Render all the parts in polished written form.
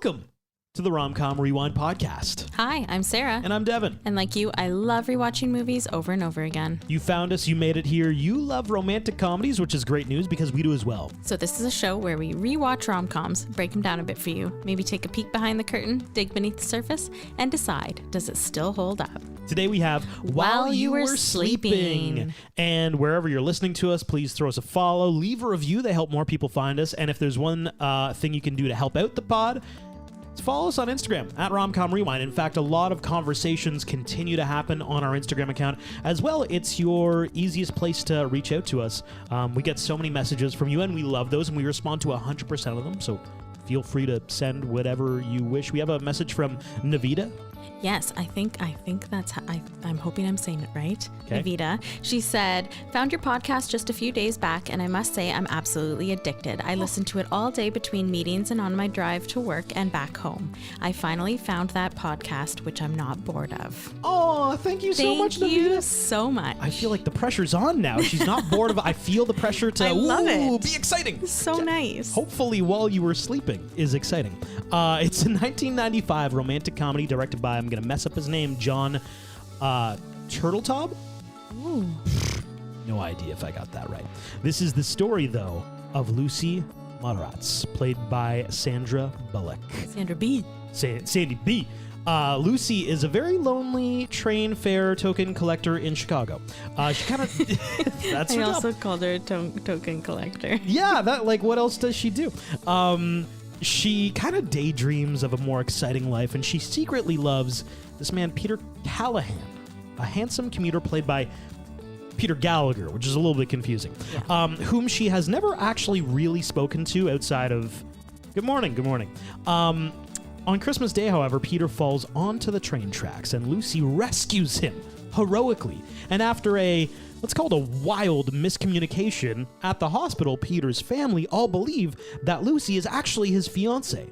Welcome to the Rom-Com Rewind podcast. Hi, I'm Sarah. And I'm Devin. And like you, I love rewatching movies over and over again. You found us, you made it here. You love romantic comedies, which is great news because we do as well. So this is a show where we rewatch rom-coms, break them down a bit for you, maybe take a peek behind the curtain, dig beneath the surface, and decide, does it still hold up? Today we have While You Were Sleeping. And wherever you're listening to us, please throw us a follow, leave a review. They help more people find us. And if there's one thing you can do to help out the pod, follow us on Instagram at Romcom Rewind. In fact, a lot of conversations continue to happen on our Instagram account as well. It's your easiest place to reach out to us. We get so many messages from you, and we love those, and we respond to 100% of them. So feel free to send whatever you wish. We have a message from Navita. Yes, I think that's how I'm hoping I'm saying it right. Okay. Navita. She said, found your podcast just a few days back, and I must say I'm absolutely addicted. I listen to it all day between meetings and on my drive to work and back home. I finally found that podcast, which I'm not bored of. Oh, thank you so much, Navita. Thank you so much. I feel like the pressure's on now. She's not bored of it. I feel the pressure to I love it. Be exciting. So nice. Hopefully While You Were Sleeping is exciting. It's a 1995 romantic comedy directed by, I'm going to mess up his name, John Turteltaub? Ooh. No idea if I got that right. This is the story, though, of Lucy Madaratz, played by Sandra Bullock. Sandra B. Sandy B. Lucy is a very lonely train fare token collector in Chicago. She kind of... That's I her also job. called her a token collector. Yeah, what else does she do? She kind of daydreams of a more exciting life, and she secretly loves this man, Peter Callahan, a handsome commuter played by Peter Gallagher, which is a little bit confusing, whom she has never actually really spoken to outside of, good morning. On Christmas Day, however, Peter falls onto the train tracks, and Lucy rescues him heroically. And after let's call it a wild miscommunication at the hospital, Peter's family all believe that Lucy is actually his fiancée,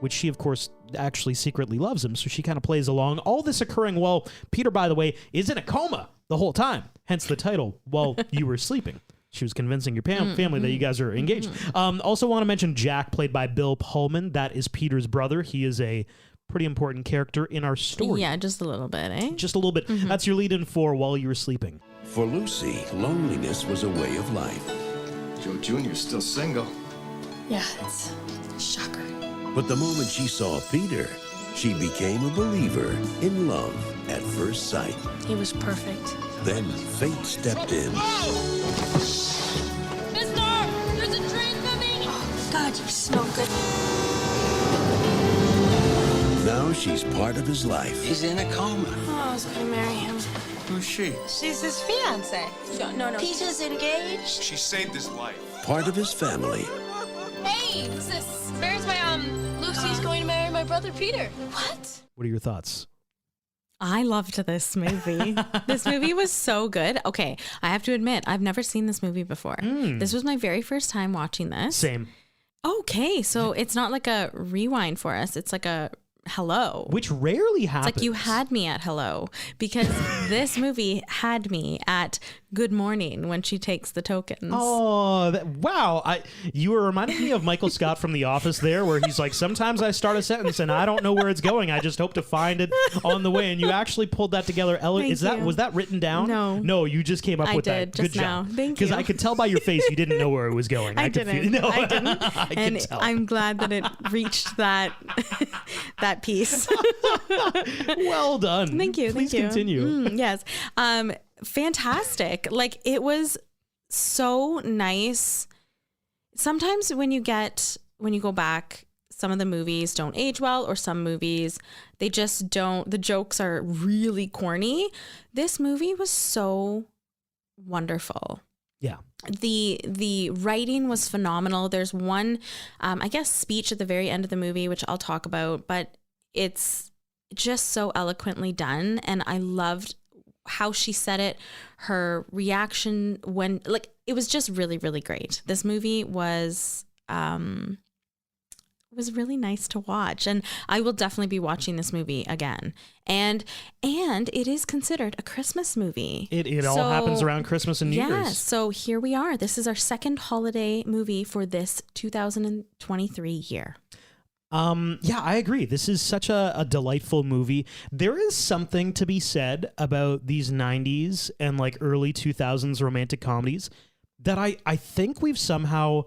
which she, of course, actually secretly loves him, so she kind of plays along. All this occurring while Peter, by the way, is in a coma the whole time, hence the title, While You Were Sleeping. She was convincing your family that you guys are engaged. Also want to mention Jack, played by Bill Pullman. That is Peter's brother. He is a pretty important character in our story. Yeah, just a little bit, eh? Just a little bit. That's your lead-in for While You Were Sleeping. For Lucy, loneliness was a way of life. Joe Jr.'s still single. Yeah, it's a shocker. But the moment she saw Peter, she became a believer in love at first sight. He was perfect. Then fate stepped in. Mister, there's a train coming! Oh, God, you smell good. Now she's part of his life. He's in a coma. Oh, I was gonna marry him. Who's she? She's his fiance. No. Peter's engaged. She saved his life. Part of his family. Hey, sis, where's my, Lucy's going to marry my brother Peter. What? What are your thoughts? I loved this movie. This movie was so good. Okay, I have to admit, I've never seen this movie before. This was my very first time watching this. Same. Okay, so it's not like a rewind for us. It's like a hello. Which rarely happens. It's like you had me at hello, because this movie had me at good morning when she takes the tokens. Oh, wow. You were reminding me of Michael Scott from The Office there, where he's like, sometimes I start a sentence and I don't know where it's going. I just hope to find it on the way. And you actually pulled that together. Was that written down? No. No, you just came up with that. I did just Good now. job. Thank you. Because I could tell by your face you didn't know where it was going. I didn't. I didn't. I and could tell. I'm glad that it reached that that piece. Well done. Thank you. Please thank you. continue. Yes. Fantastic. Like, it was so nice. Sometimes when you go back, some of the movies don't age well, or some movies, they just don't, the jokes are really corny. This movie was so wonderful. Yeah. The writing was phenomenal. There's one, I guess, speech at the very end of the movie, which I'll talk about, but it's just so eloquently done. And I loved how she said it, her reaction when, like, it was just really, really great. This movie was really nice to watch, and I will definitely be watching this movie again. And it is considered a Christmas movie. It all happens around Christmas and New Year's. Yeah, so here we are. This is our second holiday movie for this 2023 year. Yeah, I agree. This is such a delightful movie. There is something to be said about these 90s and like early 2000s romantic comedies that I think we've somehow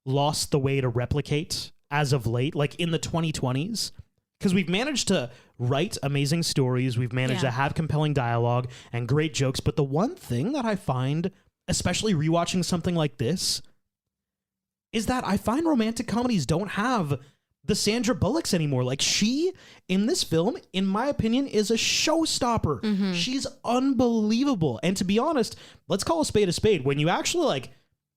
lost the way to replicate as of late, like in the 2020s. Because we've managed to write amazing stories, we've managed to have compelling dialogue and great jokes. But the one thing that I find, especially rewatching something like this, is that I find romantic comedies don't have the Sandra Bullocks anymore. Like, she, in this film, in my opinion, is a showstopper. She's unbelievable. And to be honest, let's call a spade. When you actually, like,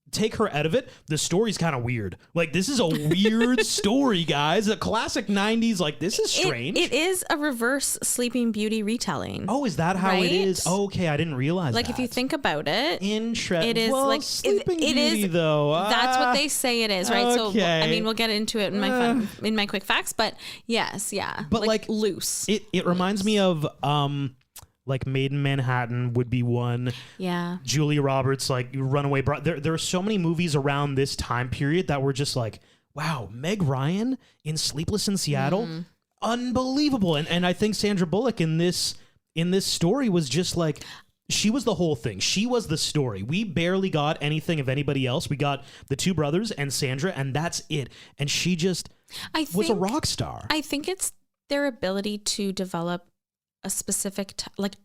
take her out of it, the story's kind of weird. Like, this is a weird story, guys. A classic 90s, like, this is strange. It is a reverse Sleeping Beauty retelling. Oh, is that how it right? is? Okay, I didn't realize Like, that. if you think about it, it is well, like Sleeping it Beauty, is though. That's what they say it is, right? Okay. So I mean, we'll get into it in my quick facts, but yes, yeah. But like loose. It reminds me of like Made in Manhattan would be one. Yeah. Julia Roberts, like Runaway Bride. There are so many movies around this time period that were just like, wow, Meg Ryan in Sleepless in Seattle, unbelievable. And I think Sandra Bullock in this story was just like, she was the whole thing. She was the story. We barely got anything of anybody else. We got the two brothers and Sandra, and that's it. And she just was a rock star. I think it's their ability to develop a specific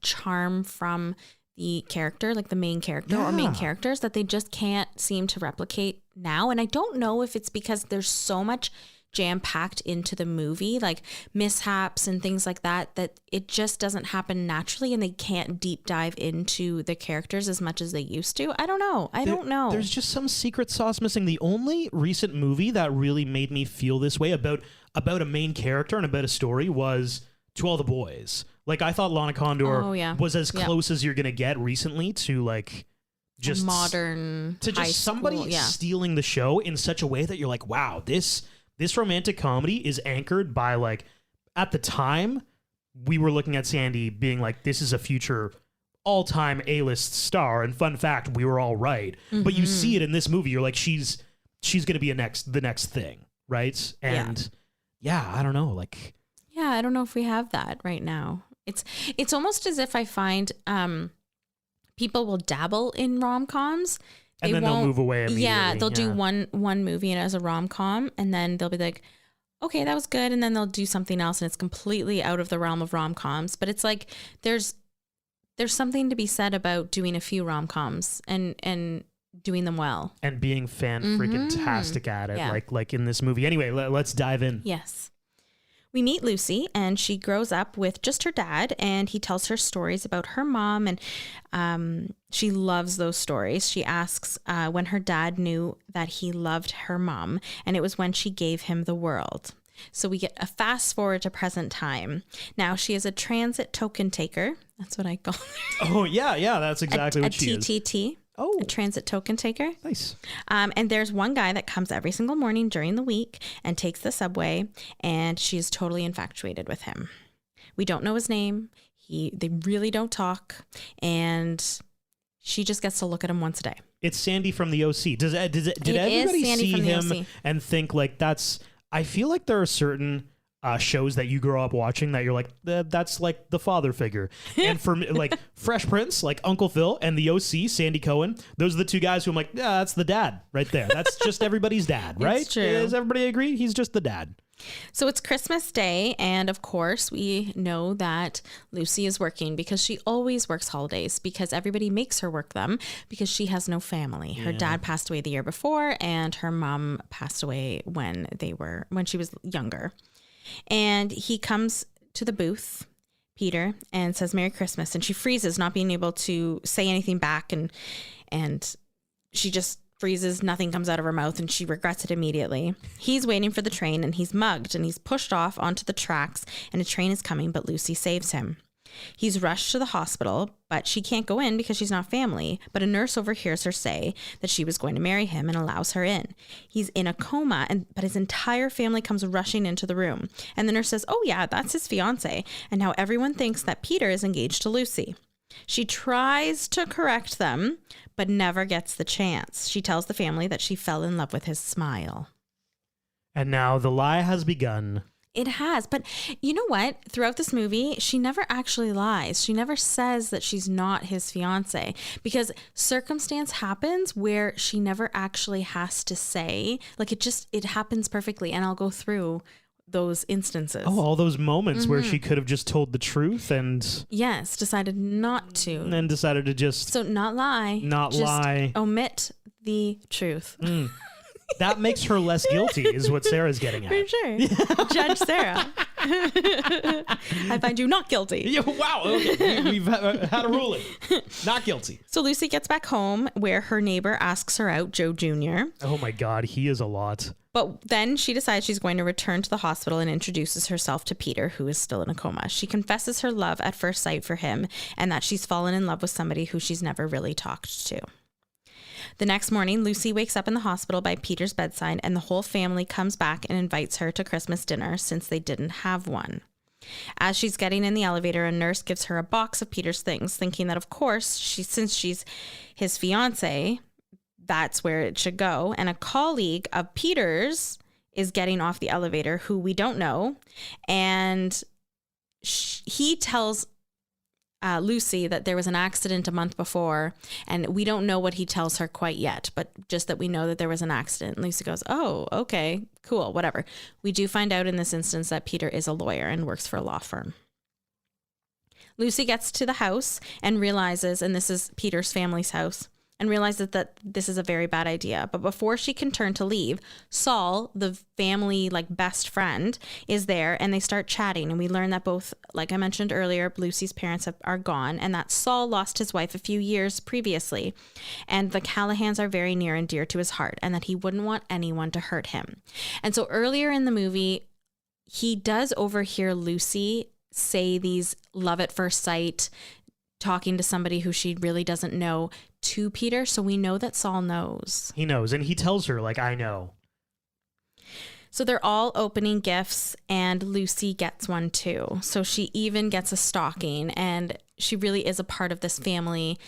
charm from the character, like the main character or main characters, that they just can't seem to replicate now. And I don't know if it's because there's so much jam-packed into the movie, like mishaps and things like that it just doesn't happen naturally, and they can't deep dive into the characters as much as they used to. I don't know. There's just some secret sauce missing. The only recent movie that really made me feel this way about a main character and about a story was To All the Boys. Like, I thought Lana Condor was as close as you're going to get recently to, like, just modern to just somebody stealing the show in such a way that you're like, wow, this romantic comedy is anchored by, like, at the time, we were looking at Sandy being like, this is a future all-time A-list star. And fun fact, we were all right. But you see it in this movie. You're like, she's going to be the next thing, right? And I don't know, like... Yeah, I don't know if we have that right now. It's almost as if I find people will dabble in rom-coms. And then they'll move away immediately. Yeah, they'll do one movie as a rom-com, and then they'll be like, okay, that was good. And then they'll do something else, and it's completely out of the realm of rom-coms. But it's like there's something to be said about doing a few rom-coms and doing them well. And being fan-freaking-tastic at it, like in this movie. Anyway, let's dive in. Yes. We meet Lucy, and she grows up with just her dad, and he tells her stories about her mom, and she loves those stories. She asks when her dad knew that he loved her mom, and it was when she gave him the world. So we get a fast forward to present time. Now she is a transit token taker. That's what I call her. Oh, yeah, that's exactly what she is. A TTT. Oh. A transit token taker. Nice. And there's one guy that comes every single morning during the week and takes the subway, and she's totally infatuated with him. We don't know his name. They really don't talk, and she just gets to look at him once a day. It's Sandy from the OC. Did everybody see him and think like that's... I feel like there are certain shows that you grow up watching that you're like, that's like the father figure. And for me, like Fresh Prince, like Uncle Phil, and the OC, Sandy Cohen, those are the two guys who I'm like, yeah, that's the dad right there. That's just everybody's dad, right? It's true. Does everybody agree? He's just the dad. So it's Christmas Day, and of course we know that Lucy is working because she always works holidays because everybody makes her work them because she has no family. Her dad passed away the year before, and her mom passed away when she was younger. And he comes to the booth, Peter, and says Merry Christmas, and she freezes, not being able to say anything back, and she just freezes, nothing comes out of her mouth, and she regrets it immediately. He's waiting for the train, and he's mugged, and he's pushed off onto the tracks, and a train is coming, but Lucy saves him. He's rushed to the hospital, but she can't go in because she's not family, but a nurse overhears her say that she was going to marry him and allows her in. He's in a coma, but his entire family comes rushing into the room, and the nurse says, oh yeah, that's his fiance, and now everyone thinks that Peter is engaged to Lucy. She tries to correct them, but never gets the chance. She tells the family that she fell in love with his smile. And now the lie has begun. It has. But you know what? Throughout this movie, she never actually lies. She never says that she's not his fiance, because circumstance happens where she never actually has to say, like it happens perfectly. And I'll go through those instances. Oh, all those moments where she could have just told the truth and... Yes, decided not to. And then decided to just... So not lie. Just lie. Omit the truth. That makes her less guilty, is what Sarah's getting at. For sure. Judge Sarah. I find you not guilty. Yeah, wow. Okay. We've had a ruling. Not guilty. So Lucy gets back home where her neighbor asks her out, Joe Jr. Oh my God, he is a lot. But then she decides she's going to return to the hospital and introduces herself to Peter, who is still in a coma. She confesses her love at first sight for him and that she's fallen in love with somebody who she's never really talked to. The next morning, Lucy wakes up in the hospital by Peter's bedside, and the whole family comes back and invites her to Christmas dinner since they didn't have one. As she's getting in the elevator, a nurse gives her a box of Peter's things, thinking that, of course, since she's his fiance, that's where it should go. And a colleague of Peter's is getting off the elevator, who we don't know, and he tells Lucy that there was an accident a month before, and we don't know what he tells her quite yet, but just that we know that there was an accident. And Lucy goes, oh, okay, cool, whatever. We do find out in this instance that Peter is a lawyer and works for a law firm. Lucy gets to the house and realizes, and this is Peter's family's house, and realizes that this is a very bad idea. But before she can turn to leave, Saul, the family best friend, is there, and they start chatting. And we learn that both, like I mentioned earlier, Lucy's parents are gone, and that Saul lost his wife a few years previously, and the Callahans are very near and dear to his heart, and that he wouldn't want anyone to hurt him. And so earlier in the movie, he does overhear Lucy say these love at first sight, talking to somebody who she really doesn't know, to Peter. So we know that Saul knows. He knows, and he tells her, I know. So they're all opening gifts, and Lucy gets one too. So she even gets a stocking, and she really is a part of this family.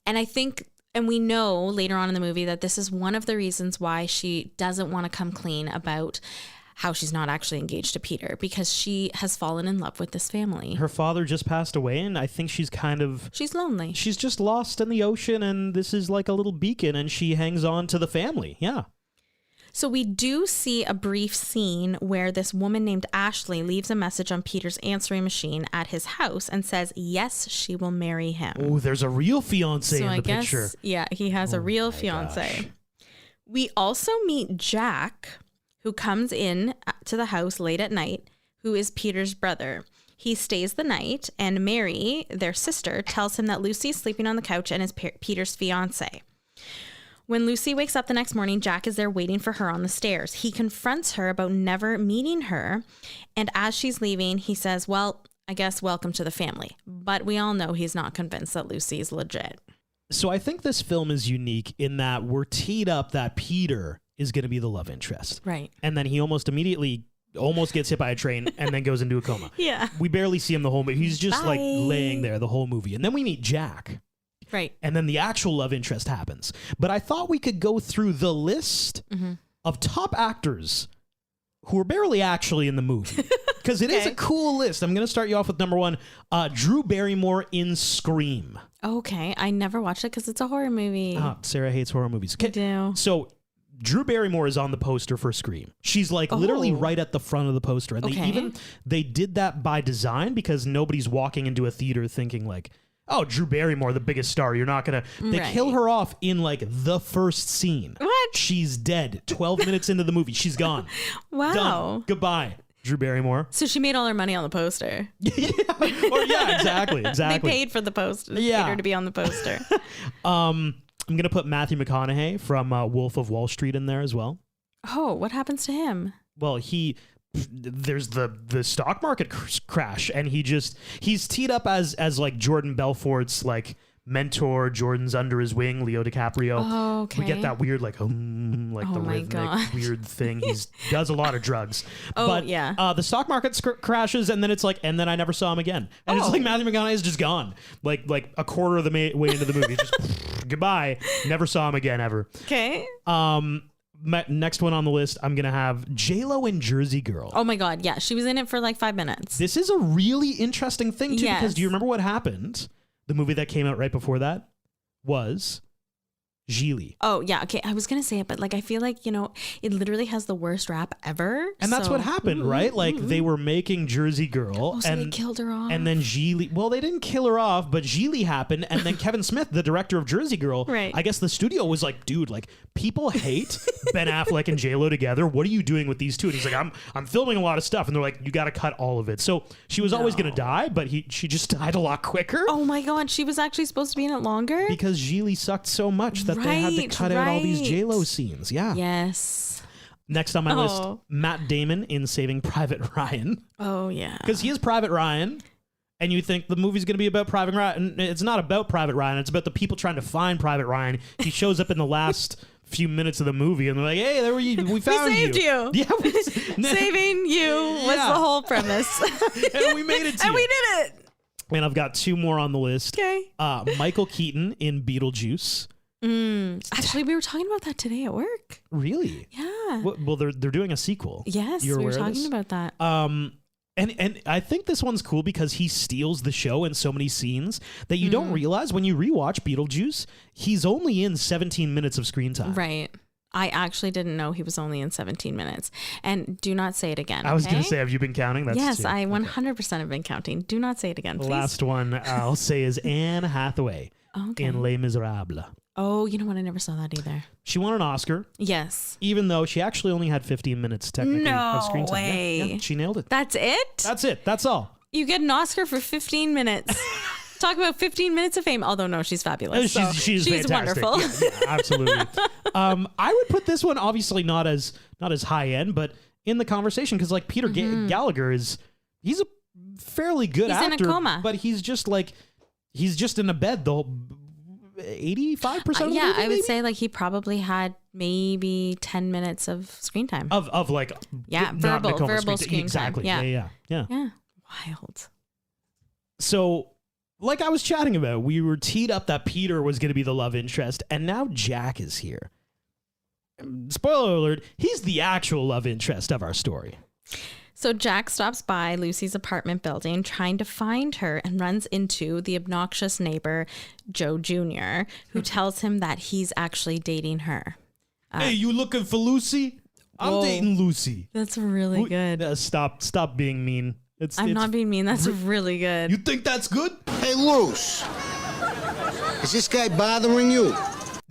And I think, and we know later on in the movie, that this is one of the reasons why she doesn't want to come clean about how she's not actually engaged to Peter, because she has fallen in love with this family. Her father just passed away, and I think she's she's lonely. She's just lost in the ocean, and this is like a little beacon, and she hangs on to the family. Yeah. So we do see a brief scene where this woman named Ashley leaves a message on Peter's answering machine at his house and says, yes, she will marry him. Oh, there's a real fiance in the picture. Yeah, he has a real fiance. Gosh. We also meet Jack, who comes in to the house late at night, who is Peter's brother. He stays the night, and Mary, their sister, tells him that Lucy is sleeping on the couch and is Peter's fiance. When Lucy wakes up the next morning, Jack is there waiting for her on the stairs. He confronts her about never meeting her, and as she's leaving, he says, well, I guess welcome to the family. But we all know he's not convinced that Lucy is legit. So I think this film is unique in that we're teed up that Peter is going to be the love interest. Right. And then he almost gets hit by a train and then goes into a coma. Yeah. We barely see him the whole movie. He's just Bye. laying there the whole movie. And then we meet Jack. Right. And then the actual love interest happens. But I thought we could go through the list of top actors who are barely actually in the movie. Because it is a cool list. I'm going to start you off with number one, Drew Barrymore in Scream. Okay. I never watched it because it's a horror movie. Sarah hates horror movies. I do. So Drew Barrymore is on the poster for Scream. She's literally right at the front of the poster. And they did that by design because nobody's walking into a theater thinking oh, Drew Barrymore, the biggest star. You're not going to... They kill her off in the first scene. What? She's dead. 12 minutes into the movie. She's gone. Wow. Done. Goodbye, Drew Barrymore. So she made all her money on the poster. Yeah, exactly. They paid for the poster. Paid her to be on the poster. I'm going to put Matthew McConaughey from Wolf of Wall Street in there as well. Oh, what happens to him? Well, there's the stock market crash, and he's teed up as Jordan Belfort's mentor. Jordan's under his wing, Leo DiCaprio. Oh, okay. We get that weird the rhythmic weird thing. He does a lot of drugs. The stock market crashes, and then it's and then I never saw him again. And it's Matthew McConaughey is just gone, like a quarter of the way into the movie. Just goodbye. Never saw him again ever. Okay. next one on the list, I'm going to have J-Lo in Jersey Girl. Oh my God. Yeah. She was in it for like 5 minutes. This is a really interesting thing, too, Yes. because do you remember what happened? The movie that came out right before that was Gigli. Oh, yeah. Okay. I was going to say it, but like, I feel like, it literally has the worst rap ever. And that's what happened, right? Like, they were making Jersey Girl. Oh, so and they killed her off. And then Gigli, well, they didn't kill her off, but Gigli happened. And then Kevin Smith, the director of Jersey Girl, Right. I guess the studio was like, dude, like, people hate Ben Affleck and J-Lo together. What are you doing with these two? And he's like, I'm filming a lot of stuff. And they're like, you got to cut all of it. So she was always going to die, but she just died a lot quicker. Oh my God. She was actually supposed to be in it longer? Because Gigli sucked so much that they had to cut out all these J-Lo scenes. Yeah. Yes. Next on my list, Oh. Matt Damon in Saving Private Ryan. Oh, yeah. Because he is Private Ryan, and you think the movie's going to be about Private Ryan. It's not about Private Ryan. It's about the people trying to find Private Ryan. He shows up in the last few minutes of the movie, and they're like, hey, there we found saved you. Yeah. Saving you was Yeah. the whole premise. And we made it to And you. we did it. And I've got 2 more on the list. Okay. Michael Keaton in Beetlejuice. Actually, we were talking about that today at work. Really? Yeah. Well, they're doing a sequel. Yes, You're we were aware of talking this? about that. And I think this one's cool because he steals the show in so many scenes that you don't realize when you rewatch Beetlejuice, he's only in 17 minutes of screen time. Right. I actually didn't know he was only in 17 minutes. And do not say it again. I was going okay? to say, have you been counting? That's Yes, 2. I 100% have been counting. Do not say it again, The please. last one I'll say is Anne Hathaway Okay. in Les Miserables. Oh, you know what? I never saw that either. She won an Oscar, Yes. even though she actually only had 15 minutes technically of screen time. way. Yeah, she nailed it. That's it? That's it. That's all. You get an Oscar for 15 minutes. Talk about 15 minutes of fame. Although, no, she's fabulous. So She's fantastic. wonderful. Yeah, absolutely. I would put this one obviously not as high end, but in the conversation because like Peter Gallagher he's a fairly good He's in a actor, coma. but he's just in a bed the whole 85% of the movie. Yeah, I would maybe? say like he probably had maybe 10 minutes of screen time. of like Yeah, not verbal Nicole screen time. exactly. Yeah. Yeah. Yeah. Wild. So, like I was chatting about, we were teed up that Peter was going to be the love interest, and now Jack is here. Spoiler alert, he's the actual love interest of our story. So Jack stops by Lucy's apartment building trying to find her and runs into the obnoxious neighbor, Joe Jr., who tells him that he's actually dating her. Hey, you looking for Lucy? I'm Whoa. dating Lucy. That's really good. Stop being mean. I'm not being mean. That's really good. You think that's good? Hey, Luce. Is this guy bothering you?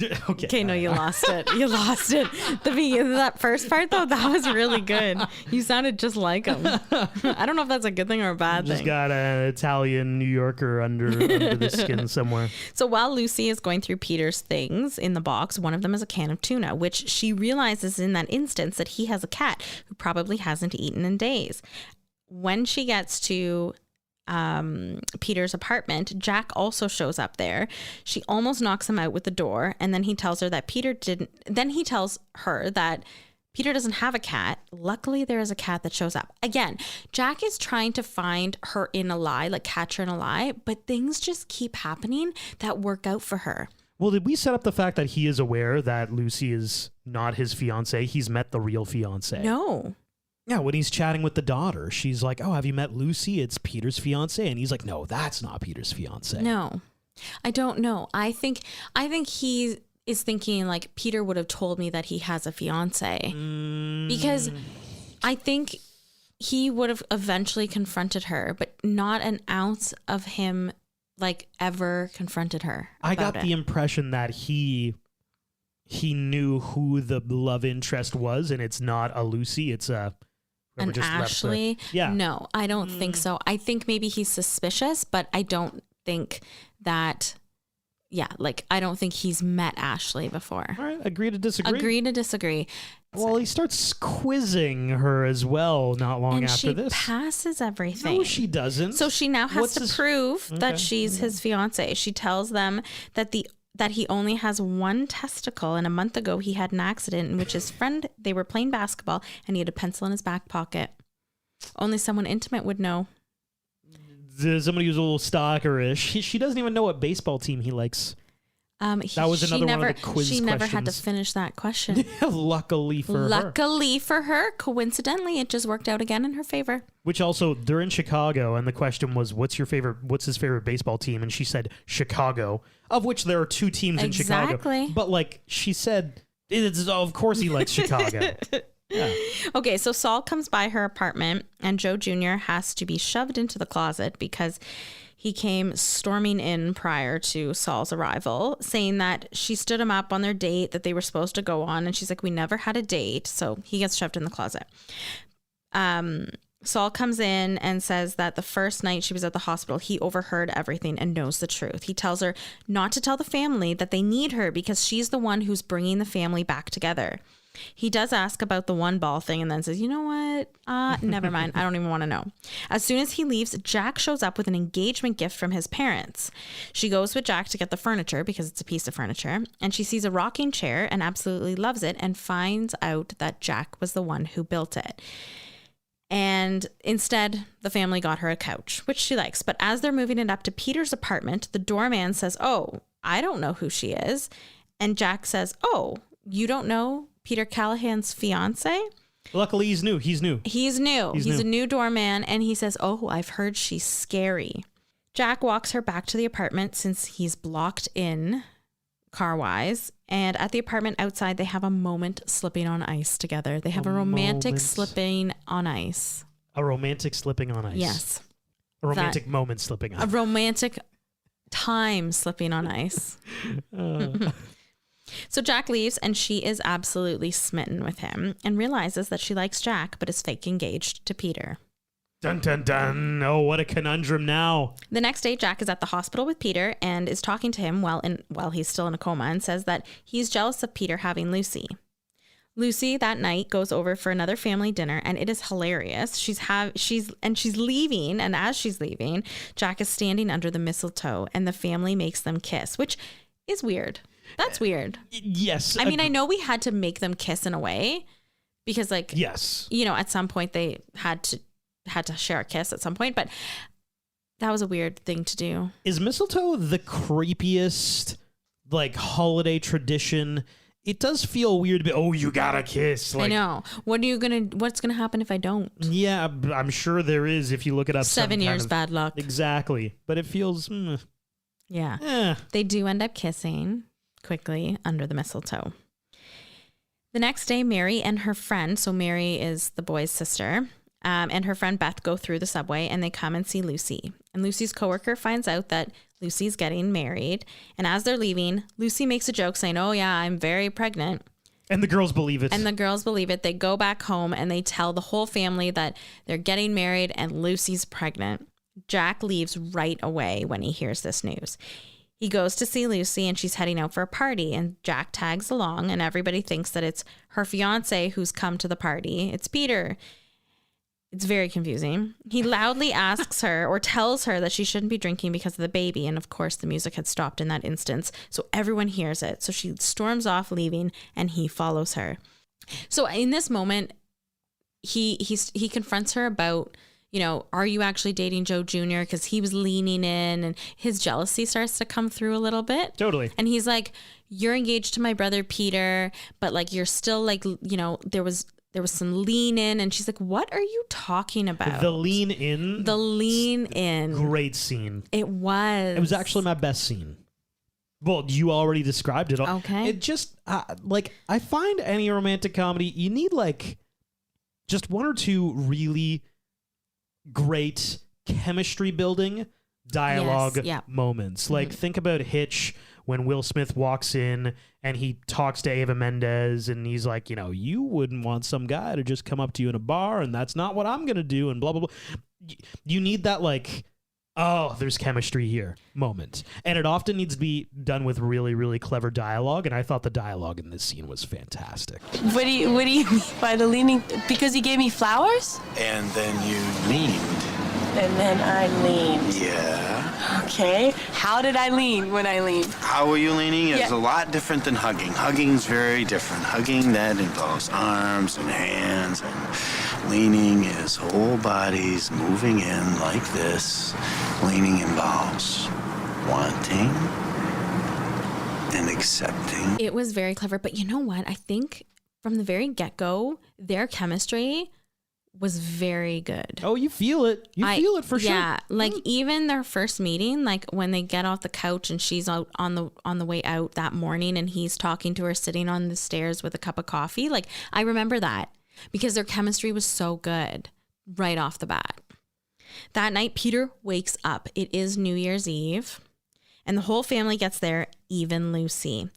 Okay. Okay, no, you lost it. You lost it. That first part, though, that was really good. You sounded just like him. I don't know if that's a good thing or a bad Just thing. got an Italian New Yorker under the skin somewhere. So while Lucy is going through Peter's things in the box, one of them is a can of tuna, which she realizes in that instance that he has a cat who probably hasn't eaten in days. When she gets to Peter's apartment, Jack also shows up there. She almost knocks him out with the door, and then he tells her that Peter doesn't have a cat. Luckily, there is a cat that shows up. Again, Jack is trying to find her in a lie, like catch her in a lie, but things just keep happening that work out for her. Well, did we set up the fact that he is aware that Lucy is not his fiance? He's met the real fiance. No. Yeah, when he's chatting with the daughter, she's like, "Oh, have you met Lucy? It's Peter's fiance." And he's like, "No, that's not Peter's fiance." No. I don't know. I think he is thinking like Peter would have told me that he has a fiance. Because I think he would have eventually confronted her, but not an ounce of him like ever confronted her. I got about the it. impression that he knew who the love interest was, and it's not a Lucy, it's a whoever An just left the- Ashley. Yeah. No, I don't think so. I think maybe he's suspicious, but I don't think that. Yeah, like I don't think he's met Ashley before. All right, agree to disagree. Agree to disagree. Well, he starts quizzing her as well not long And after she this. passes everything. No, she doesn't. So she now has What's to his- prove that Okay. she's his fiance. She tells them that he only has one testicle, and a month ago he had an accident in which his friend, they were playing basketball, and he had a pencil in his back pocket. Only someone intimate would know. Somebody who's a little stalkerish. She doesn't even know what baseball team he likes. That was another one of the quiz She never had to questions. finish that question. Luckily for her. Luckily for her, coincidentally, it just worked out again in her favor. Which also, they're in Chicago, and the question was, what's his favorite baseball team? And she said Chicago, of which there are 2 teams in Chicago. Exactly. But like she said, of course he likes Chicago. Yeah. Okay, so Saul comes by her apartment, and Joe Jr. has to be shoved into the closet because he came storming in prior to Saul's arrival, saying that she stood him up on their date that they were supposed to go on. And she's like, we never had a date. So he gets shoved in the closet. Saul comes in and says that the first night she was at the hospital, he overheard everything and knows the truth. He tells her not to tell the family that they need her because she's the one who's bringing the family back together. He does ask about the 1 ball thing and then says, you know what? Never mind. I don't even want to know. As soon as he leaves, Jack shows up with an engagement gift from his parents. She goes with Jack to get the furniture because it's a piece of furniture. And she sees a rocking chair and absolutely loves it and finds out that Jack was the one who built it. And instead, the family got her a couch, which she likes. But as they're moving it up to Peter's apartment, the doorman says, oh, I don't know who she is. And Jack says, oh, you don't know Peter Callahan's fiance? Luckily, he's new. He's new. He's new. He's He's new. a new doorman. And he says, oh, I've heard she's scary. Jack walks her back to the apartment since he's blocked in car-wise. And at the apartment outside, they have a moment slipping on ice together. They have a romantic moment. slipping on ice. A romantic slipping on ice. Yes. A romantic moment slipping on A ice. romantic time slipping on ice. So Jack leaves and she is absolutely smitten with him and realizes that she likes Jack but is fake engaged to Peter. Dun, dun, dun. Oh, what a conundrum now. The next day, Jack is at the hospital with Peter and is talking to him while he's still in a coma and says that he's jealous of Peter having Lucy. Lucy that night goes over for another family dinner and it is hilarious. She's leaving, and as she's leaving, Jack is standing under the mistletoe and the family makes them kiss, which is weird. That's weird. Yes. I mean, I know we had to make them kiss in a way because Yes. at some point they had to share a kiss at some point, but that was a weird thing to do. Is mistletoe the creepiest holiday tradition? It does feel weird to be, oh, you gotta kiss. I know. What's gonna happen if I don't? Yeah, I'm sure there is if you look it up. 7 years bad luck. Exactly. But it feels, Yeah. They do end up kissing quickly under the mistletoe. The next day, Mary and her friend, so Mary is the boy's sister, and her friend Beth go through the subway and they come and see Lucy. And Lucy's coworker finds out that Lucy's getting married. And as they're leaving, Lucy makes a joke saying, oh yeah, I'm very pregnant. And the girls believe it. And the girls believe it. They go back home and they tell the whole family that they're getting married and Lucy's pregnant. Jack leaves right away when he hears this news. He goes to see Lucy and she's heading out for a party and Jack tags along and everybody thinks that it's her fiance who's come to the party. It's Peter. It's very confusing. He loudly asks her or tells her that she shouldn't be drinking because of the baby. And of course, the music had stopped in that instance. So everyone hears it. So she storms off leaving and he follows her. So in this moment, he confronts her about, are you actually dating Joe Jr.? Because he was leaning in and his jealousy starts to come through a little bit. Totally. And he's like, you're engaged to my brother, Peter, but you're still there was some lean in. And she's like, what are you talking about? The lean in. The lean in. Great scene. It was. It was actually my best scene. Well, you already described it. Okay. It just, I find any romantic comedy, you need just 1 or 2 really great chemistry building dialogue moments. Think about Hitch when Will Smith walks in and he talks to Eva Mendes and he's like, you wouldn't want some guy to just come up to you in a bar and that's not what I'm going to do and blah, blah, blah. You need that oh, there's chemistry here moment. And it often needs to be done with really, really clever dialogue. And I thought the dialogue in this scene was fantastic. What do you mean by the leaning? Because he gave me flowers? And then you leaned. And then I leaned. Yeah. Okay. How did I lean when I leaned? How were you leaning? It's Yeah. a lot different than hugging. Hugging's very different. Hugging, that involves arms and hands, and leaning is whole bodies moving in like this. Leaning involves wanting and accepting. It was very clever. But you know what? I think from the very get-go, their chemistry was very good. Oh, you feel it. You feel it for sure. Yeah, like even their first meeting, like when they get off the couch and she's out on the way out that morning and he's talking to her sitting on the stairs with a cup of coffee. Like I remember that because their chemistry was so good right off the bat. That night, Peter wakes up. It is New Year's Eve and the whole family gets there, even Lucy.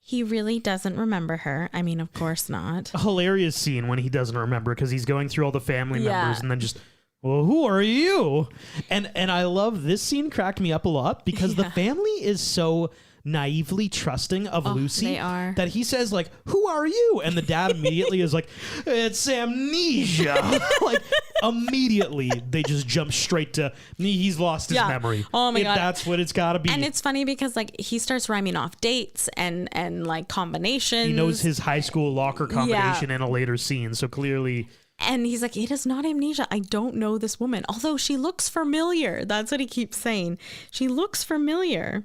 He really doesn't remember her. I mean, of course not. A hilarious scene when he doesn't remember because he's going through all the family members and then just, well, who are you? And I love this scene cracked me up a lot because the family is so naively trusting of Lucy they are. that he says like, who are you? And the dad immediately is like, it's amnesia. Like immediately they just jump straight to he's lost his memory. Oh my God. That's what it's got to be. And it's funny because like he starts rhyming off dates and like combinations. He knows his high school locker combination in a later scene. So clearly... And he's like, it is not amnesia. I don't know this woman. Although she looks familiar. That's what he keeps saying. She looks familiar.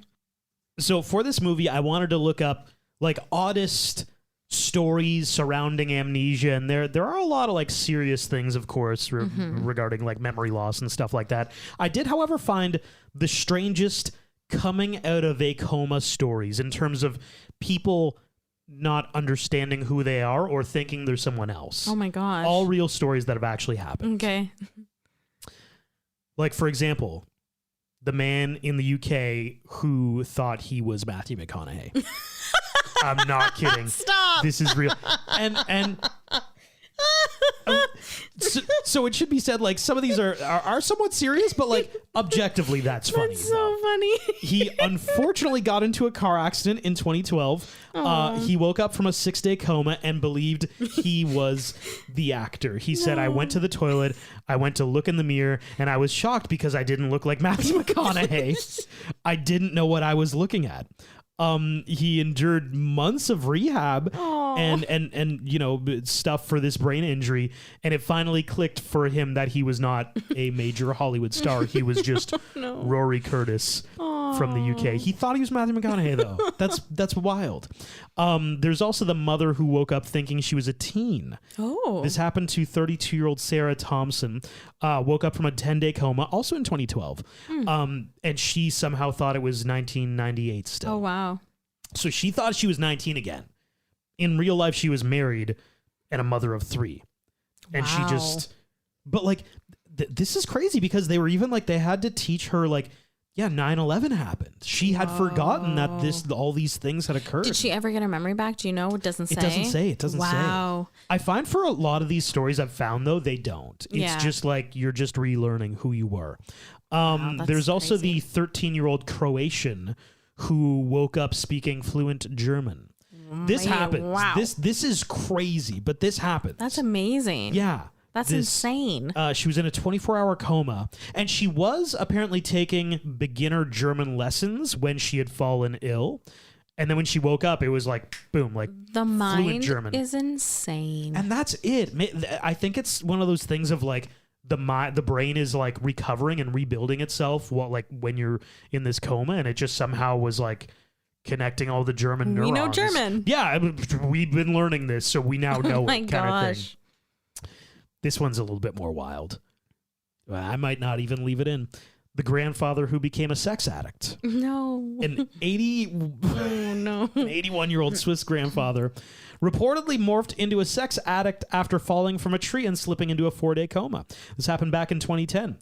So for this movie, I wanted to look up like oddest stories surrounding amnesia. And there are a lot of like serious things, of course, regarding like memory loss and stuff like that. I did, however, find the strangest coming out of a coma stories in terms of people not understanding who they are or thinking there's someone else. Oh my gosh. All real stories that have actually happened. Okay. Like, for example, the man in the UK who thought he was Matthew McConaughey. I'm not kidding. Stop. This is real. And so it should be said, like, some of these are somewhat serious, but like objectively, that's funny. That's so funny. He unfortunately got into a car accident in 2012. He woke up from a 6-day coma and believed he was the actor. He said, I went to the toilet, I went to look in the mirror, and I was shocked because I didn't look like Matthew McConaughey. I didn't know what I was looking at. He endured months of rehab and you know, stuff for this brain injury, and it finally clicked for him that he was not a major Hollywood star. He was just Rory Curtis from the UK. He thought he was Matthew McConaughey though. That's wild. There's also the mother who woke up thinking she was a teen. Oh. This happened to 32-year-old Sarah Thompson. Woke up from a 10-day coma, also in 2012. And she somehow thought it was 1998 still. Oh, wow. So she thought she was 19 again. In real life, she was married and a mother of 3. And she just... But, like, this is crazy because they were even, like, they had to teach her, like, 9/11 happened. She had forgotten that all these things had occurred. Did she ever get her memory back? Do you know? It doesn't say. It doesn't say. Wow. I find for a lot of these stories I've found, though, they don't. It's just like you're just relearning who you were. There's also the 13-year-old Croatian who woke up speaking fluent German. This happens. Wow. This is crazy, but this happens. That's amazing. Yeah. That's insane. She was in a 24-hour coma, and she was apparently taking beginner German lessons when she had fallen ill. And then when she woke up, it was like, boom, like the mind fluent German. Is insane. And that's it. I think it's one of those things of like the brain is like recovering and rebuilding itself when you're in this coma, and it just somehow was like connecting all the German neurons. We know German. Yeah, we've been learning this, so we now know oh my it kind gosh. of thing. This one's a little bit more wild. I might not even leave it in. The grandfather who became a sex addict. No. An 81-year-old Swiss grandfather reportedly morphed into a sex addict after falling from a tree and slipping into a 4-day coma. This happened back in 2010.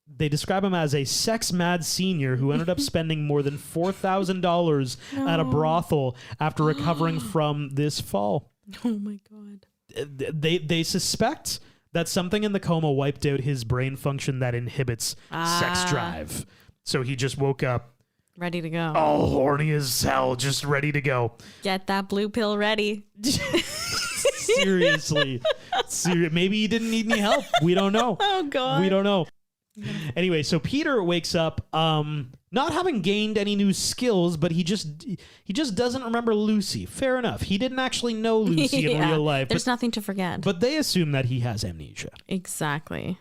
They describe him as a sex-mad senior who ended up spending more than $4,000 at a brothel after recovering from this fall. Oh, my God. They suspect that something in the coma wiped out his brain function that inhibits sex drive. So he just woke up ready to go. all horny as hell, just ready to go. Get that blue pill ready. Seriously. Maybe he didn't need any help. We don't know. Oh, God. We don't know. Anyway, so Peter wakes up not having gained any new skills, but he just doesn't remember Lucy. Fair enough. He didn't actually know Lucy in real life. There's nothing to forget. But they assume that he has amnesia. Exactly.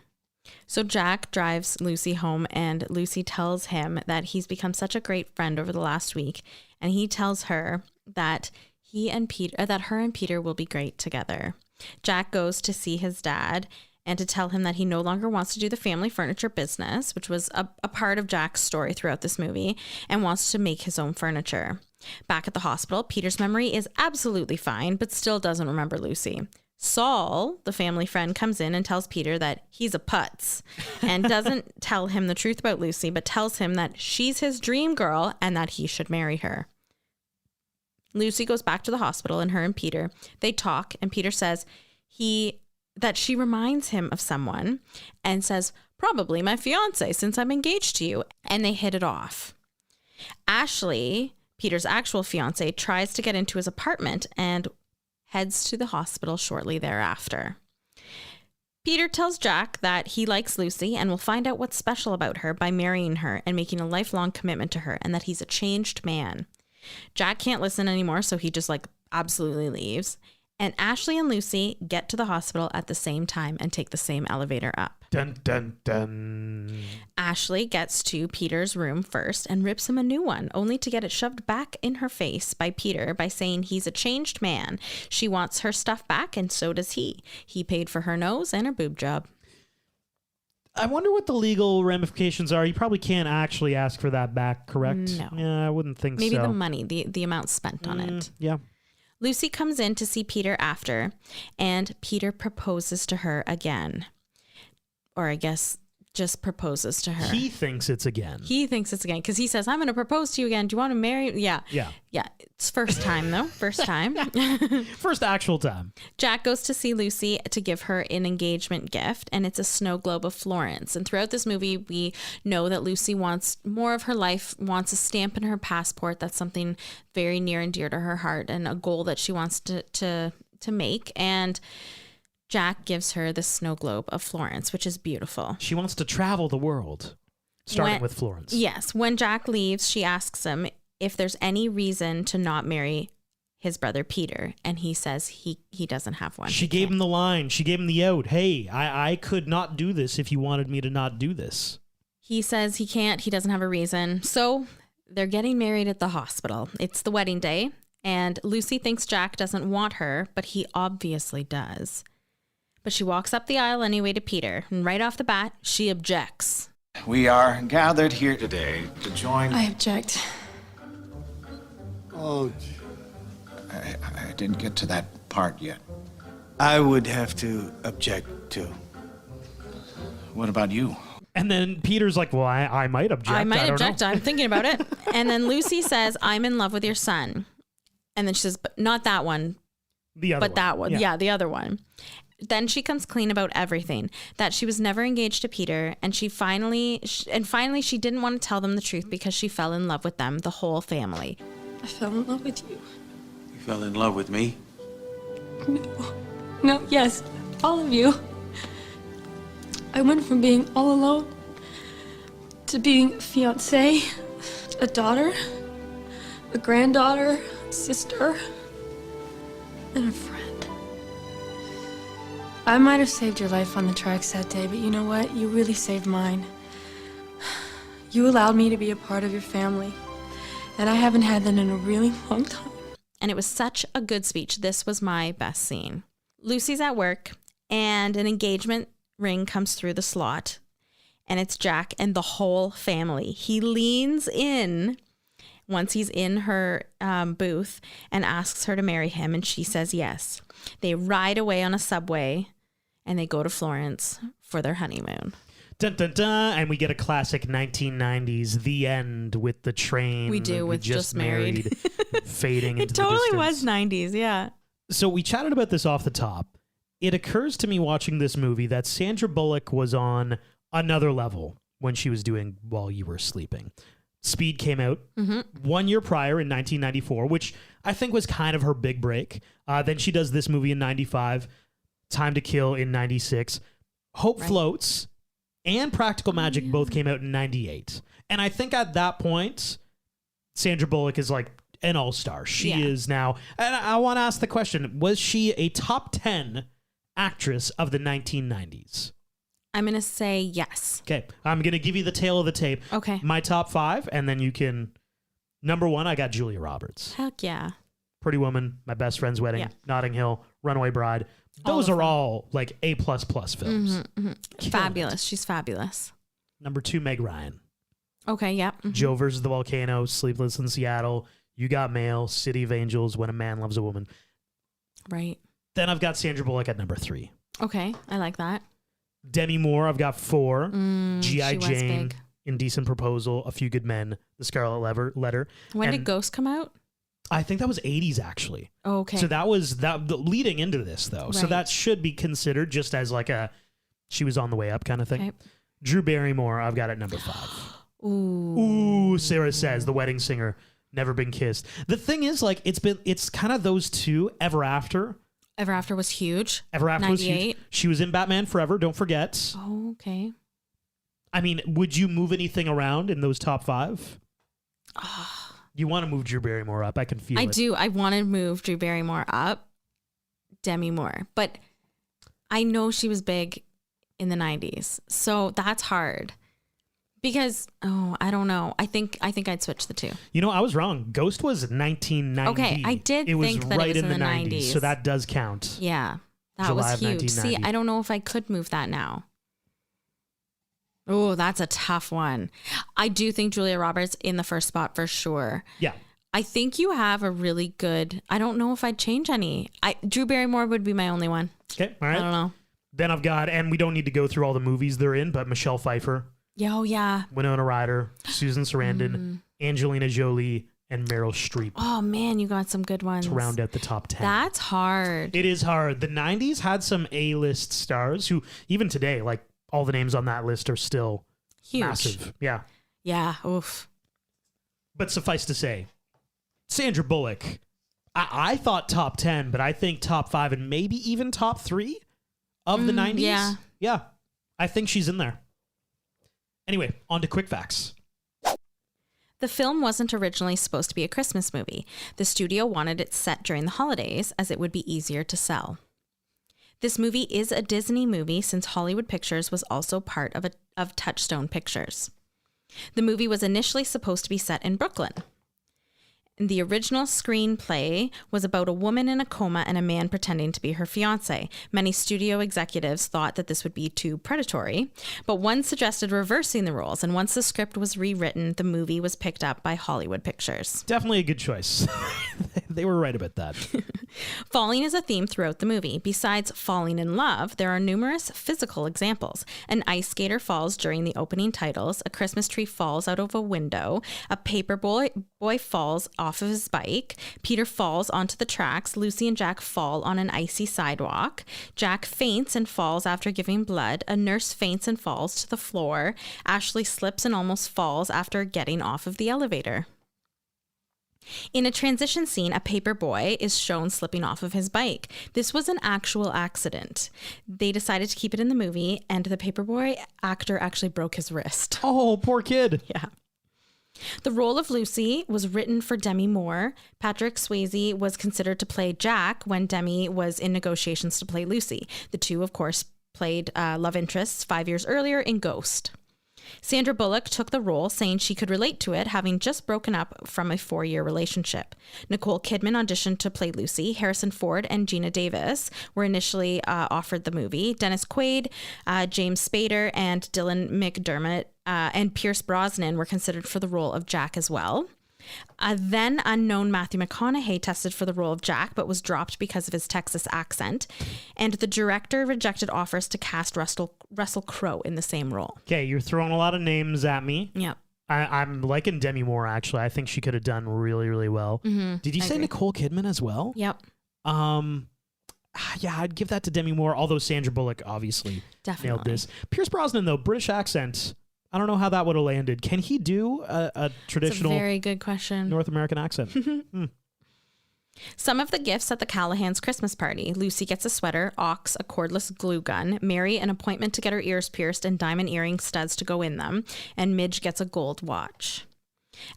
So Jack drives Lucy home, and Lucy tells him that he's become such a great friend over the last week, and he tells her that her and Peter will be great together. Jack goes to see his dad and to tell him that he no longer wants to do the family furniture business, which was a part of Jack's story throughout this movie, and wants to make his own furniture. Back at the hospital, Peter's memory is absolutely fine, but still doesn't remember Lucy. Saul, the family friend, comes in and tells Peter that he's a putz and doesn't tell him the truth about Lucy, but tells him that she's his dream girl and that he should marry her. Lucy goes back to the hospital, and her and Peter, they talk, and Peter says that she reminds him of someone and says, probably my fiance since I'm engaged to you. And they hit it off. Ashley, Peter's actual fiance, tries to get into his apartment and heads to the hospital shortly thereafter. Peter tells Jack that he likes Lucy and will find out what's special about her by marrying her and making a lifelong commitment to her, and that he's a changed man. Jack can't listen anymore, so he just absolutely leaves. And Ashley and Lucy get to the hospital at the same time and take the same elevator up. Dun, dun, dun. Ashley gets to Peter's room first and rips him a new one, only to get it shoved back in her face by Peter by saying he's a changed man. She wants her stuff back, and so does he. He paid for her nose and her boob job. I wonder what the legal ramifications are. You probably can't actually ask for that back, correct? No. Yeah, I wouldn't think Maybe so. the money, the amount spent on it. Yeah. Lucy comes in to see Peter after, and Peter proposes to her again. Or I guess just proposes to her. He thinks it's again. He thinks it's again because he says, I'm going to propose to you again. Do you want to marry? Yeah. Yeah. Yeah. It's first time, though. First time. First actual time. Jack goes to see Lucy to give her an engagement gift, and it's a snow globe of Florence. And throughout this movie, we know that Lucy wants more of her life, wants a stamp in her passport. That's something very near and dear to her heart and a goal that she wants to make. And Jack gives her the snow globe of Florence, which is beautiful. She wants to travel the world, starting with Florence. Yes. When Jack leaves, she asks him if there's any reason to not marry his brother Peter, and he says he doesn't have one. She gave him the line. She gave him the out. Hey, I could not do this if you wanted me to not do this. He says he can't. He doesn't have a reason. So they're getting married at the hospital. It's the wedding day, and Lucy thinks Jack doesn't want her, but he obviously does. But she walks up the aisle anyway to Peter, and right off the bat, she objects. We are gathered here today to join... I object. Oh, I didn't get to that part yet. I would have to object too. What about you? And then Peter's like, well, I might object. I might don't object. know. I'm thinking about it. And then Lucy says, I'm in love with your son. And then she says, but not that one. The other But that one. Yeah. Yeah, the other one. Then she comes clean about everything, that she was never engaged to Peter, and finally she didn't want to tell them the truth because she fell in love with them, the whole family. I fell in love with you. You fell in love with me? No, yes, all of you. I went from being all alone to being a fiancée, a daughter, a granddaughter, sister, and a friend. I might have saved your life on the tracks that day, but you know what? You really saved mine. You allowed me to be a part of your family, and I haven't had that in a really long time. And it was such a good speech. This was my best scene. Lucy's at work, and an engagement ring comes through the slot, and it's Jack and the whole family. He leans in once he's in her booth and asks her to marry him, and she says yes. They ride away on a subway, and they go to Florence for their honeymoon. Dun, dun, dun, and we get a classic 1990s The End with the train. We do, with Just Married. Fading into It totally the was distance. 90s, yeah. So we chatted about this off the top. It occurs to me watching this movie that Sandra Bullock was on another level when she was doing While You Were Sleeping. Speed came out 1 year prior in 1994, which I think was kind of her big break. Then she does this movie in 95, Time to Kill in 96. Hope Floats and Practical Magic both came out in 98. And I think at that point, Sandra Bullock is like an all-star. She is now. And I want to ask the question, was she a top 10 actress of the 1990s? I'm going to say yes. Okay. I'm going to give you the tail of the tape. Okay. My top 5, and then you can... Number 1, I got Julia Roberts. Heck yeah. Pretty Woman, My Best Friend's Wedding, Yeah. Notting Hill, Runaway Bride. Those are all like A++ films. Killing fabulous. it. She's fabulous. Number 2, Meg Ryan. Okay, yep. Joe versus the Volcano, Sleepless in Seattle, You Got Mail, City of Angels, When a Man Loves a Woman. Right. Then I've got Sandra Bullock at number 3. Okay, I like that. Demi Moore, I've got 4. She G.I. was Jane, big. Indecent Proposal, A Few Good Men, The Scarlet Letter. When And did Ghost come out? I think that was 80s, actually. Oh, okay. So that was leading into this, though. So Right. that should be considered just as like she was on the way up kind of thing. Okay. Drew Barrymore, I've got at number 5. Ooh. Ooh, Sarah Says, The Wedding Singer, Never Been Kissed. The thing is, like, it's kind of those two. Ever After. Ever After was huge. Ever After was 98. huge. She was in Batman Forever, don't forget. Oh, okay. I mean, would you move anything around in those top 5? You want to move Drew Barrymore up. I can feel I it. do. I want to move Drew Barrymore up, Demi Moore, but I know she was big in the 90s, so that's hard. Because I don't know. I think I'd switch the two. You know, I was wrong. Ghost was 1990. Okay, I did It was think that it right was in in the the 90s, 90s. so that does count. Yeah, that July was of huge. See, 1990. I don't know if I could move that now. Oh, that's a tough one. I do think Julia Roberts in the first spot for sure. Yeah. I think you have a really good. I don't know if I'd change any. Drew Barrymore would be my only one. Okay, all right. I don't know. Then I've got, and we don't need to go through all the movies they're in, but Michelle Pfeiffer, Yeah, oh yeah. Winona Ryder, Susan Sarandon, Mm. Angelina Jolie, and Meryl Streep Oh man, you got some good ones. to round out the top 10. That's hard. It is hard. The 90s had some A-list stars who, even today, like all the names on that list are still Huge. massive. Yeah. Yeah. Oof. But suffice to say, Sandra Bullock, I thought top 10, but I think top 5 and maybe even top 3 of the 90s. yeah. Yeah. I think she's in there. Anyway, on to quick facts. The film wasn't originally supposed to be a Christmas movie. The studio wanted it set during the holidays as it would be easier to sell. This movie is a Disney movie since Hollywood Pictures was also part of Touchstone Pictures. The movie was initially supposed to be set in Brooklyn. The original screenplay was about a woman in a coma and a man pretending to be her fiancé. Many studio executives thought that this would be too predatory, but one suggested reversing the roles, and once the script was rewritten, the movie was picked up by Hollywood Pictures. Definitely a good choice. They were right about that. Falling is a theme throughout the movie. Besides falling in love, there are numerous physical examples. An ice skater falls during the opening titles, a Christmas tree falls out of a window, a paper boy falls off of his bike, Peter falls onto the tracks, Lucy and Jack fall on an icy sidewalk, Jack faints and falls after giving blood, a nurse faints and falls to the floor, Ashley slips and almost falls after getting off of the elevator. In a transition scene, a paper boy is shown slipping off of his bike. This was an actual accident. They decided to keep it in the movie, and the paper boy actor actually broke his wrist. Oh, poor kid. Yeah. The role of Lucy was written for Demi Moore. Patrick Swayze was considered to play Jack when Demi was in negotiations to play Lucy. The two, of course, played love interests 5 years earlier in Ghost. Sandra Bullock took the role, saying she could relate to it, having just broken up from a 4-year relationship. Nicole Kidman auditioned to play Lucy. Harrison Ford and Gina Davis were initially offered the movie. Dennis Quaid, James Spader, and Dylan McDermott and Pierce Brosnan were considered for the role of Jack as well. Then unknown Matthew McConaughey tested for the role of Jack, but was dropped because of his Texas accent. And the director rejected offers to cast Russell Crowe in the same role. Okay, you're throwing a lot of names at me. Yep. I'm liking Demi Moore, actually. I think she could have done really, really well. Mm-hmm. Did you say agree. Nicole Kidman as well? Yep. Yeah, I'd give that to Demi Moore, although Sandra Bullock obviously Definitely. nailed this. Pierce Brosnan, though, British accent. I don't know how that would have landed. Can he do a It's a traditional very good question. North American accent? Some of the gifts at the Callahan's Christmas party. Lucy gets a sweater, Ox a cordless glue gun, Mary an appointment to get her ears pierced and diamond earring studs to go in them, and Midge gets a gold watch.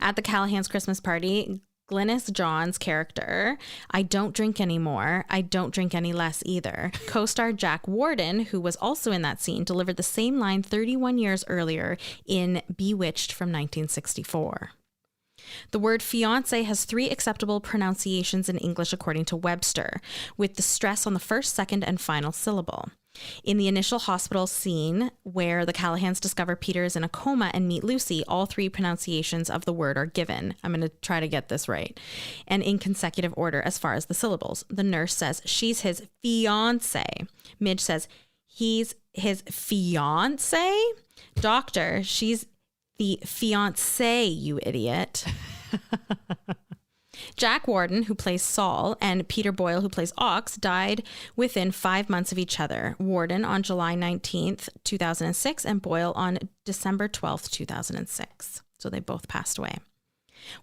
At the Callahan's Christmas party, Glynis John's character, I don't drink anymore. I don't drink any less either. Co-star Jack Warden, who was also in that scene, delivered the same line 31 years earlier in Bewitched from 1964. The word fiancé has 3 acceptable pronunciations in English according to Webster, with the stress on the first, second, and final syllable. In the initial hospital scene where the Callahans discover Peter is in a coma and meet Lucy, all 3 pronunciations of the word are given. I'm going to try to get this right. And in consecutive order as far as the syllables. The nurse says she's his fiancé. Midge says he's his fiancé. Doctor, she's the fiancé, you idiot. Jack Warden, who plays Saul, and Peter Boyle, who plays Ox, died within 5 months of each other. Warden on July 19th, 2006, and Boyle on December 12th, 2006. So they both passed away.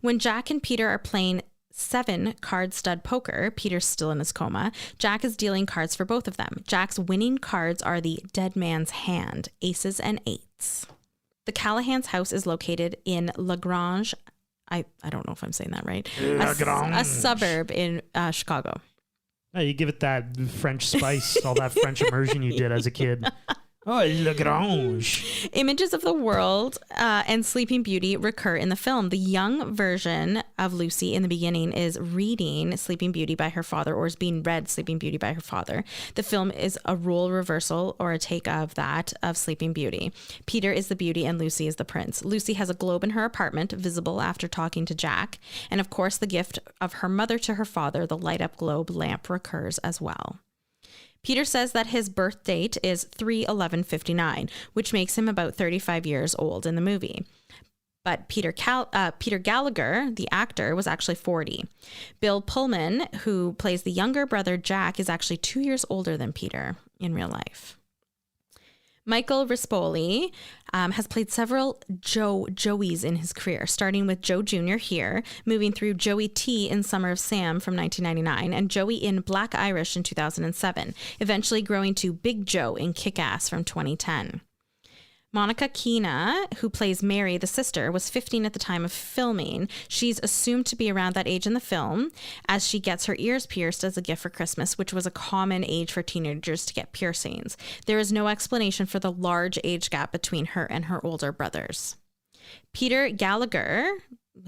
When Jack and Peter are playing 7 card stud poker, Peter's still in his coma, Jack is dealing cards for both of them. Jack's winning cards are the dead man's hand, aces and eights. The Callahans' house is located in Lagrange. I don't know if I'm saying that right. A suburb in Chicago. Oh, you give it that French spice, all that French immersion you did as a kid. Oh, Lagrange. Images of the world and Sleeping Beauty recur in the film. The young version of Lucy in the beginning is reading Sleeping Beauty by her father, or is being read Sleeping Beauty by her father. The film is a role reversal or a take of that of Sleeping Beauty. Peter is the beauty and Lucy is the prince. Lucy has a globe in her apartment, visible after talking to Jack. And of course, the gift of her mother to her father, the light up globe lamp, recurs as well. Peter says that his birth date is 3/11/59, which makes him about 35 years old in the movie. But Peter Gallagher, the actor, was actually 40. Bill Pullman, who plays the younger brother Jack, is actually 2 years older than Peter in real life. Michael Rispoli has played several Joeys in his career, starting with Joe Jr. here, moving through Joey T in Summer of Sam from 1999, and Joey in Black Irish in 2007, eventually growing to Big Joe in Kick-Ass from 2010. Monica Keena, who plays Mary, the sister, was 15 at the time of filming. She's assumed to be around that age in the film, as she gets her ears pierced as a gift for Christmas, which was a common age for teenagers to get piercings. There is no explanation for the large age gap between her and her older brothers. Peter Gallagher,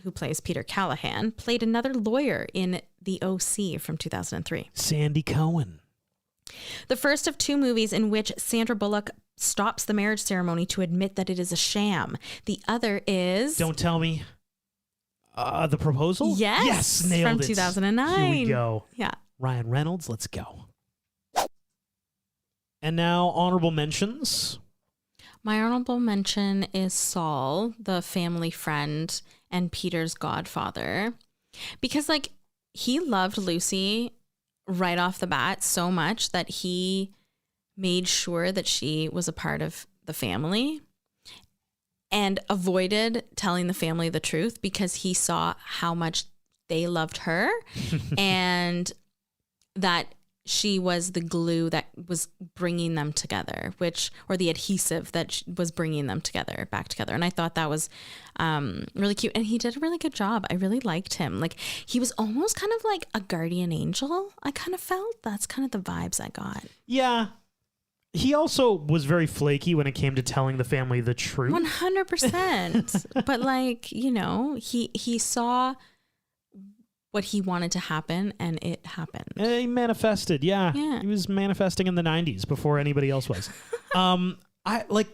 who plays Peter Callahan, played another lawyer in The O.C. from 2003. Sandy Cohen. The first of 2 movies in which Sandra Bullock stops the marriage ceremony to admit that it is a sham. The other is... Don't tell me. The Proposal? Yes, nailed from it. 2009. Here we go. Yeah. Ryan Reynolds, let's go. And now, honorable mentions. My honorable mention is Saul, the family friend and Peter's godfather. Because, he loved Lucy right off the bat so much that he made sure that she was a part of the family and avoided telling the family the truth because he saw how much they loved her and that she was the glue that was bringing them together, or the adhesive that was bringing them back together. And I thought that was really cute. And he did a really good job. I really liked him. He was almost kind of like a guardian angel. I kind of felt that's kind of the vibes I got. Yeah. He also was very flaky when it came to telling the family the truth. 100%. But he saw what he wanted to happen and it happened. He manifested. Yeah. He was manifesting in the 90s before anybody else was.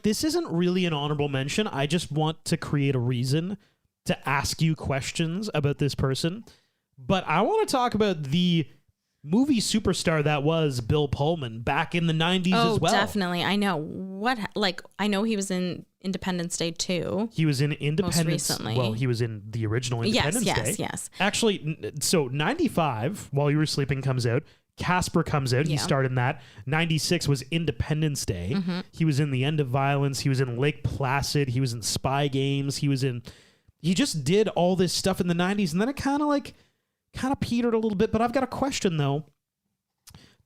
This isn't really an honorable mention. I just want to create a reason to ask you questions about this person. But I want to talk about the movie superstar that was Bill Pullman back in the 90s as well. Oh, definitely. I know. I know he was in Independence Day 2. He was in Independence. Most recently. Well, he was in the original Independence Day. Yes. Actually, so 95, While You Were Sleeping comes out. Casper comes out. He starred in that. 96 was Independence Day. Mm-hmm. He was in The End of Violence. He was in Lake Placid. He was in Spy Games. He just did all this stuff in the 90s, and then it kind of petered a little bit. But I've got a question, though.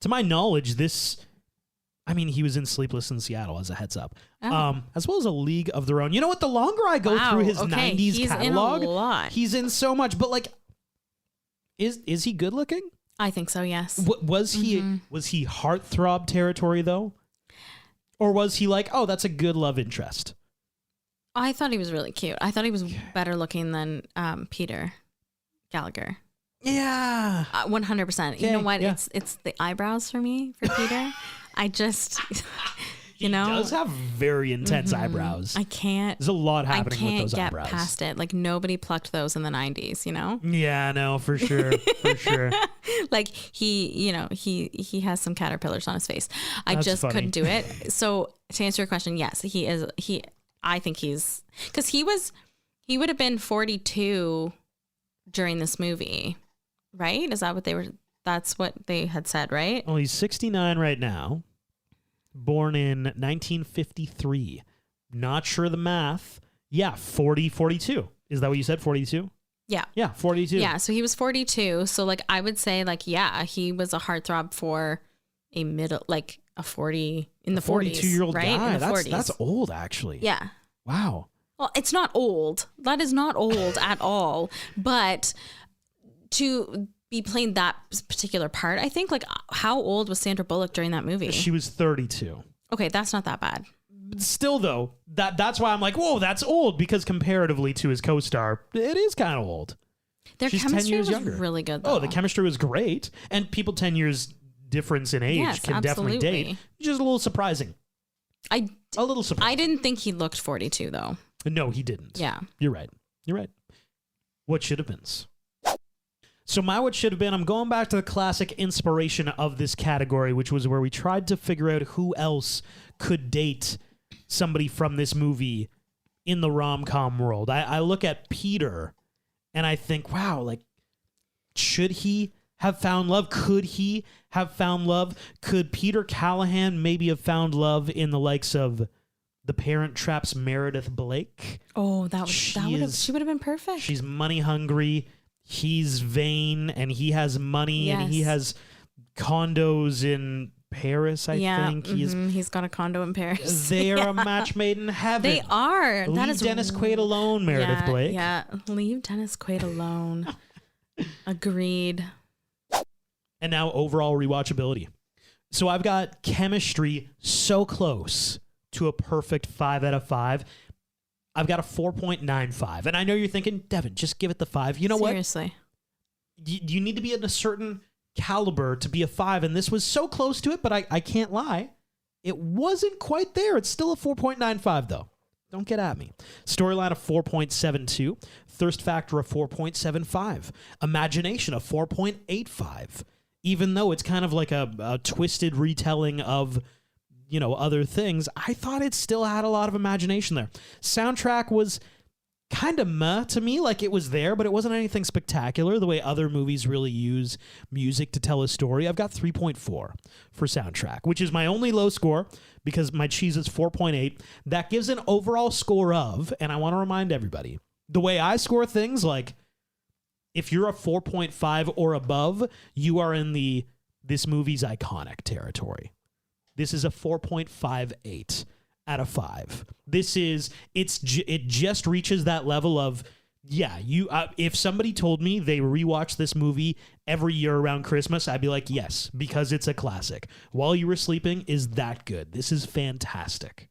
To my knowledge, he was in Sleepless in Seattle, as a heads up, as well as A League of Their Own. You know what? The longer I go through his 90s catalog, in a lot. He's in so much. But Is he good looking? I think so, yes. Was he heartthrob territory though? Or was he like, oh, that's a good love interest? I thought he was really cute. I thought he was better looking than Peter Gallagher. Yeah. 100%. You know what? Yeah. It's the eyebrows for me, for Peter. I just, He does have very intense eyebrows. I can't. There's a lot happening with those eyebrows. I can't get past it. Like, nobody plucked those in the 90s, you know? Yeah, no, for sure. For sure. Like, he has some caterpillars on his face. I That's just funny. couldn't do it. So, to answer your question, yes, he is. I think he's, because he would have been 42 during this movie, right? Is that what that's what they had said, right? Well, he's 69 right now. Born in 1953. Not sure the math. Yeah, 42. Is that what you said? 42? Yeah. Yeah, 42. Yeah, so he was 42. So, like, I would say, like, yeah, he was a heartthrob for a middle, like, a 40, in the 40s. 42-year-old right? guy. In the 40s. That's old, actually. Yeah. Wow. Well, it's not old. That is not old at all. But to be playing that particular part, I think, like, how old was Sandra Bullock during that movie? She was 32. Okay, that's not that bad. Still, though, that's why I'm like, whoa, that's old, because comparatively to his co-star, it is kind of old. Their She's chemistry 10 years was younger. really good, though. Oh, the chemistry was great. And people 10 years difference in age Yes, can absolutely. definitely date. Just a little surprising. A little surprising. I didn't think he looked 42, though. No, he didn't. Yeah. You're right. What should have been? So my what should have been, I'm going back to the classic inspiration of this category, which was where we tried to figure out who else could date somebody from this movie in the rom-com world. I look at Peter and I think, wow, like, should he have found love? Could he have found love? Could Peter Callahan maybe have found love in the likes of The Parent Trap's Meredith Blake? Oh, she would have been perfect. She's money hungry. He's vain, and he has money, and he has condos in Paris, I think. He's got a condo in Paris. They are a match made in heaven. They are. Leave Dennis Quaid alone, Meredith Blake. Yeah, leave Dennis Quaid alone. Agreed. And now overall rewatchability. So I've got chemistry so close to a perfect 5 out of 5. I've got a 4.95. And I know you're thinking, Devin, just give it the 5. You know Seriously. what? You need to be in a certain caliber to be a 5. And this was so close to it, but I can't lie. It wasn't quite there. It's still a 4.95, though. Don't get at me. Storyline of 4.72. Thirst factor of 4.75. Imagination of 4.85. Even though it's kind of like a twisted retelling of, you know, other things, I thought it still had a lot of imagination there. Soundtrack was kind of meh to me, like it was there, but it wasn't anything spectacular the way other movies really use music to tell a story. I've got 3.4 for soundtrack, which is my only low score because my cheese is 4.8. That gives an overall score of, and I want to remind everybody, the way I score things, like if you're a 4.5 or above, you are in the this movie's iconic territory. This is a 4.58 out of 5. It just reaches that level of, yeah, if somebody told me they rewatch this movie every year around Christmas, I'd be like, yes, because it's a classic. While You Were Sleeping is that good. This is fantastic.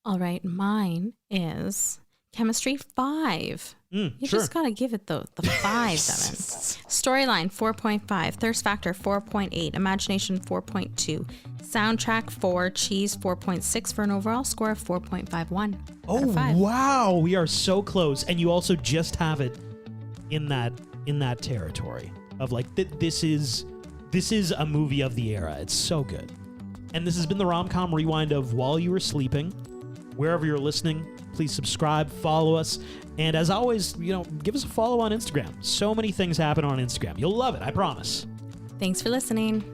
All right, mine is chemistry 5. You just got to give it the 5, Devin. Storyline 4.5. Thirst factor 4.8. Imagination 4.2. Soundtrack 4. Cheese 4.6 for an overall score of 4.51. Oh, wow. We are so close. And you also just have it in that territory of like, this is a movie of the era. It's so good. And this has been the Rom-Com Rewind of While You Were Sleeping. Wherever you're listening, please subscribe, follow us. And as always, give us a follow on Instagram. So many things happen on Instagram. You'll love it, I promise. Thanks for listening.